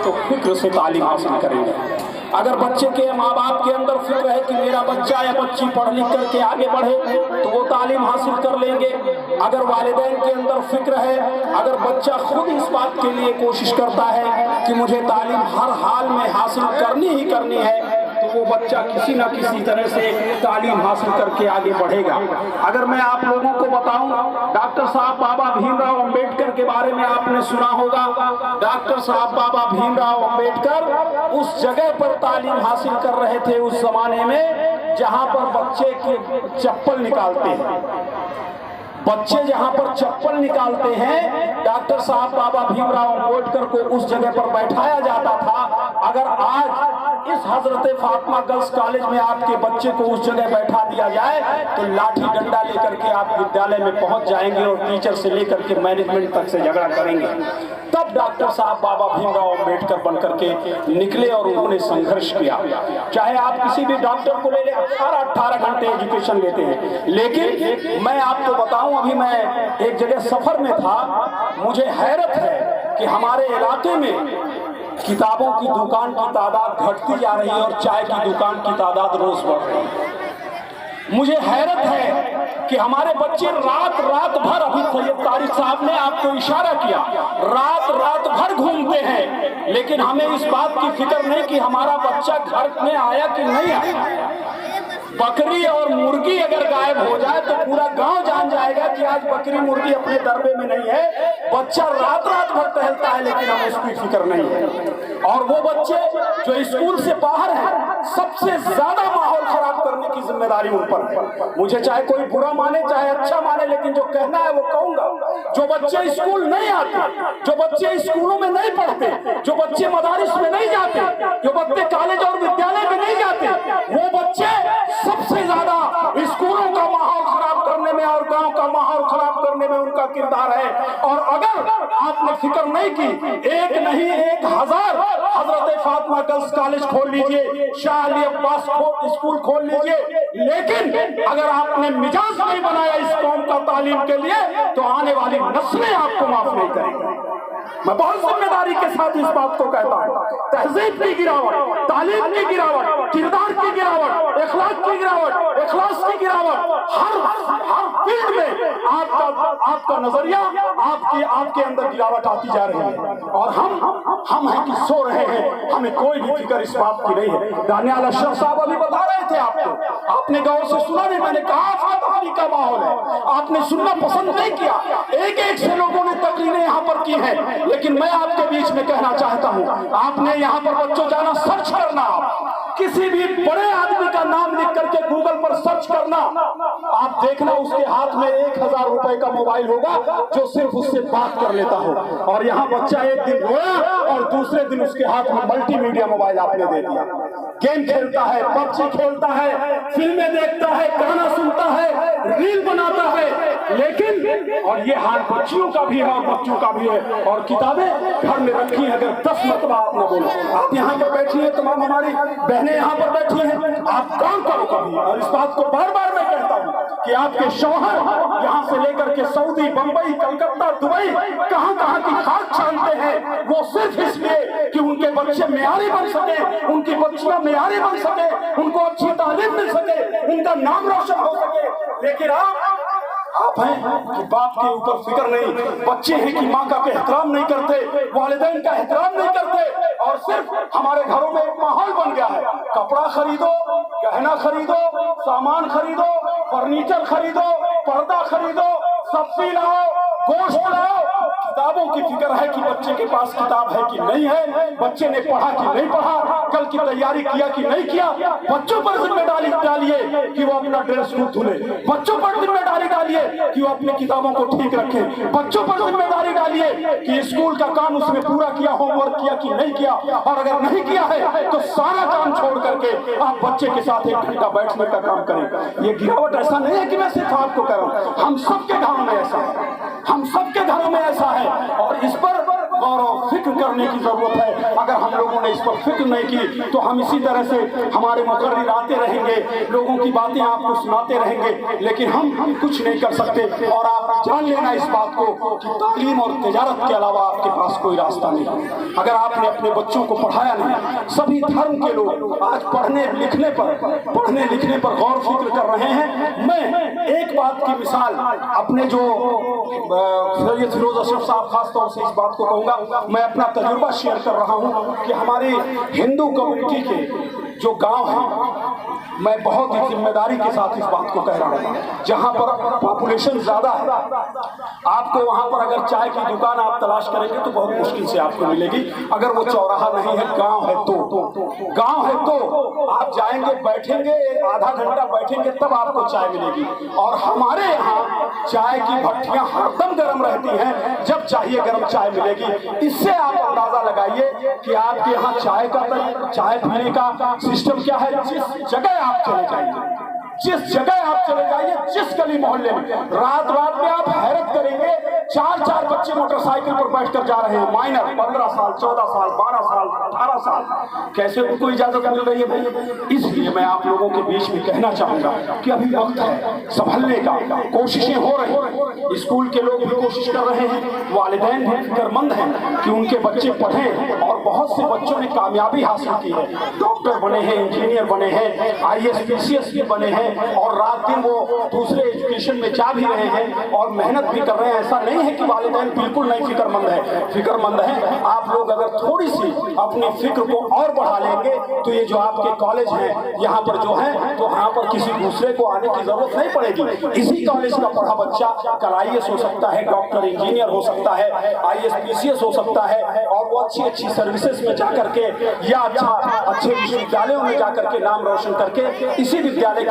तो फिक्र से तालीम हासिल करेंगे। अगर बच्चे के माँ बाप के अंदर फिक्र है कि मेरा बच्चा या बच्ची पढ़ लिख करके आगे बढ़े तो वो तालीम हासिल कर लेंगे। अगर वालिदैन के अंदर फिक्र है, अगर बच्चा खुद इस बात के लिए कोशिश करता है कि मुझे तालीम हर हाल में हासिल करनी ही करनी है, तो वो बच्चा किसी न किसी तरह से तालीम हासिल करके आगे बढ़ेगा। अगर मैं आप लोगों को बताऊं, डॉक्टर साहब बाबा भीमराव अंबेडकर के बारे में आपने सुना होगा। डॉक्टर साहब बाबा भीमराव अंबेडकर उस जगह पर तालीम हासिल कर रहे थे उस जमाने में जहां पर बच्चे के चप्पल निकालते हैं। बच्चे जहां पर चप्पल निकालते हैं, डॉक्टर साहब बाबा भीमराव अंबेडकर को उस जगह पर बैठाया जाता था। अगर आज इस हजरत फातिमा गर्ल्स कॉलेज में आपके बच्चे को उस जगह बैठा दिया जाए तो लाठी डंडा लेकर के आप विद्यालय में पहुंच जाएंगे और टीचर से लेकर के मैनेजमेंट तक से झगड़ा करेंगे। तब डॉक्टर साहब बाबा भीमराव अंबेडकर बनकर के निकले और उन्होंने संघर्ष किया। चाहे आप किसी भी डॉक्टर को ले लें, 18 घंटे एजुकेशन लेते हैं, लेकिन मैं आपको बताऊं, अभी मैं एक जगह सफर में था, मुझे हैरत है कि हमारे इलाके में किताबों की दुकान की तादाद घटती जा रही है और चाय की दुकान की तादाद रोज बढ़ रही है। मुझे हैरत है कि हमारे बच्चे रात भर, अभी सैयद तारिक साहब ने आपको इशारा किया, रात भर घूमते हैं, लेकिन हमें इस बात की फिक्र नहीं कि हमारा बच्चा घर में आया कि नहीं आया। बकरी और मुर्गी अगर गायब हो जाए तो पूरा गांव जान जाएगा कि आज बकरी मुर्गी अपने दरबे में नहीं है। बच्चा रात भर टहलता है लेकिन हमें उसकी फिक्र नहीं है। और वो बच्चे जो स्कूल से बाहर हैं, सबसे ज्यादा माहौल खराब करने की जिम्मेदारी उन पर है। मुझे चाहे कोई बुरा माने चाहे अच्छा माने, लेकिन जो कहना है वो कहूंगा। जो बच्चे स्कूल नहीं आते, जो बच्चे स्कूलों में नहीं पढ़ते, जो बच्चे मदारिस में नहीं जाते, जो बच्चे कॉलेज और विद्यालय में नहीं जाते, वो बच्चे सबसे ज्यादा स्कूलों का माहौल खराब करने में और गांव का माहौल खराब करने में उनका किरदार है। और अगर आपने फिक्र नहीं की, एक नहीं 1000 हजरत फातिमा गर्ल्स कॉलेज खोल लीजिए, शाह अली अब्बास स्कूल खोल लीजिए, लेकिन अगर आपने मिजाज नहीं बनाया इस कौम का तालीम के लिए तो आने वाली नस्लें आपको माफ नहीं करेंगी। मैं बहुत जिम्मेदारी के साथ इस बात को कहता हूँ। तहजीब की गिरावट, तालीम की गिरावट, किरदार की गिरावट, इखलाक की गिरावट, इखलास की गिरावट, हर फील्ड में आपका नजरिया, आपके अंदर गिरावट आती जा रही है। और हम हैं कि सो रहे हैं, हमें कोई भी फिक्र इस बात की नहीं है। दानियाल अशरफ साहब अभी बता रहे थे आपको, आपने गौर से सुना नहीं, मैंने कहा फातहारी का माहौल है, आपने सुनना पसंद नहीं किया। एक से लोगों ने तकरीरें यहाँ पर की हैं, लेकिन मैं आपके बीच में कहना चाहता हूँ, आपने यहाँ पर बच्चों जाना, सर्च करना, किसी भी बड़े आदमी का नाम लिख करके गूगल पर सर्च करना, आप देखना उसके हाथ में 1000 रुपए का मोबाइल होगा जो सिर्फ उससे बात कर लेता हो। और यहाँ बच्चा एक दिन रोया और दूसरे दिन उसके हाथ में मल्टीमीडिया मोबाइल आपने दे दिया। गेम खेलता है, पबजी खेलता है, फिल्में देखता है, गाना सुनता है, रील बनाता है, लेकिन और ये हाल बच्चियों का भी है और बच्चों का भी है। और किताबें घर में रखी है, अगर 10 मरतबा आप न बोलो, आप यहाँ पर बैठी है, तमाम हमारी बहनें यहाँ पर बैठी हैं, आप काम करो कभी। और इस बात को बार बार मैं कहता हूँ कि आपके शौहर यहाँ से लेकर के सऊदी, बंबई, कलकत्ता, दुबई, कहाँ की खाक छानते हैं, वो सिर्फ इसलिए कि उनके बच्चे मेयारी बन सके, उनकी बच्चियां मेयारी बन सके, उनको अच्छी तालीम मिल सके, उनका नाम रोशन हो सके। लेकिन आप हैं कि बाप के ऊपर फिक्र नहीं, बच्चे हैं कि माँ का एहतराम नहीं करते, वालिदैन का एहतराम नहीं करते, और सिर्फ हमारे घरों में एक माहौल बन गया है, कपड़ा खरीदो, गहना खरीदो, सामान खरीदो, फर्नीचर खरीदो, पर्दा खरीदो, सब्जी लाओ, गोश्त लाओ। किताबों की फिक्र है कि बच्चे के पास किताब है कि नहीं है, बच्चे ने पढ़ा कि नहीं पढ़ा, कल की तैयारी किया कि नहीं किया। बच्चों पर जिम्मेदारी डालिए कि वो अपना ड्रेस खुद धुले, बच्चों पर जिम्मेदारी डालिए कि वो अपनी किताबों को ठीक रखे, बच्चों पर जिम्मेदारी डालिए कि स्कूल का काम उसने पूरा किया, होमवर्क किया कि नहीं किया, और अगर नहीं किया है तो सारा काम छोड़ करके आप बच्चे के साथ 1 घंटा बैठने का काम करें। ये गिरावट ऐसा नहीं है कि मैं सिर्फ आपको कह रहा हूँ, हम सबके घरों में ऐसा है, हम सबके घरों में ऐसा है। और इस पर गौर और फिक्र करने की जरूरत है। अगर हम लोगों ने इस पर फिक्र नहीं की तो हम इसी तरह से हमारे मुकर्रिर आते रहेंगे, लोगों की बातें आपको सुनाते रहेंगे, लेकिन हम कुछ नहीं कर सकते। और आप जान लेना इस बात को कि तालीम और तिजारत के अलावा आपके पास कोई रास्ता नहीं। अगर आपने अपने बच्चों को पढ़ाया नहीं, सभी धर्म के लोग आज पढ़ने लिखने पर गौर फिक्र कर रहे हैं। मैं एक बात की मिसाल अपने जो सैयद फिरोज अशरफ साहब खास तौर से इस बात को कहूंगा, मैं अपना तजुर्बा शेयर कर रहा हूं कि हमारी हिंदू कम्युनिटी के जो गांव है, मैं बहुत ही जिम्मेदारी के साथ इस बात को कह रहा हूँ, जहां पर पॉपुलेशन ज्यादा है, आपको वहां पर अगर चाय की दुकान आप तलाश करेंगे तो बहुत मुश्किल से आपको मिलेगी। अगर वो चौराहा नहीं है, गांव है तो आप जाएंगे, बैठेंगे, आधा घंटा बैठेंगे तब आपको चाय मिलेगी। और हमारे यहाँ चाय की भट्टियां हरदम गर्म रहती हैं, जब चाहिए गर्म चाय मिलेगी। इससे आप अंदाजा लगाइए कि आपके यहाँ चाय पीने का सिस्टम क्या है। जिस जगह आप चले जाइए, जिस गली मोहल्ले में, रात में आप हैरत करेंगे, 4 बच्चे मोटरसाइकिल पर बैठकर जा रहे हैं, माइनर 15 साल 14 साल 12 साल 18 साल, कैसे उनको इजाजत मिल रही है भाई। इसलिए मैं आप लोगों के बीच में कहना चाहूंगा कि अभी वक्त है संभलने का, कोशिशें हो रही हैं, स्कूल के लोग भी कोशिश कर रहे हैं, वालिदैन भी फिक्रमंद हैं कि उनके बच्चे पढ़ें, और बहुत से बच्चों ने कामयाबी हासिल की है, डॉक्टर बने हैं, इंजीनियर बने हैं, IAS PCS भी बने हैं, और रात दिन वो दूसरे एजुकेशन में जा भी रहे हैं और मेहनत भी कर रहे हैं। ऐसा नहीं है कि वालिदैन बिल्कुल नहीं फिक्रमंद है। आप लोग अगर थोड़ी सी अपनी फिक्र को और बढ़ा लेंगे तो ये जो आपके कॉलेज हैं यहाँ पर जो है, तो यहाँ पर किसी दूसरे को आने की जरूरत नहीं पड़ेगी। इसी कॉलेज का पढ़ा बच्चा कल IAS हो सकता है, डॉक्टर इंजीनियर हो सकता है, IAS PCS हो सकता है, और वो अच्छी सर्विसेज में जाकर के या अच्छे विश्वविद्यालयों में जाकर के नाम रोशन करके इसी विद्यालय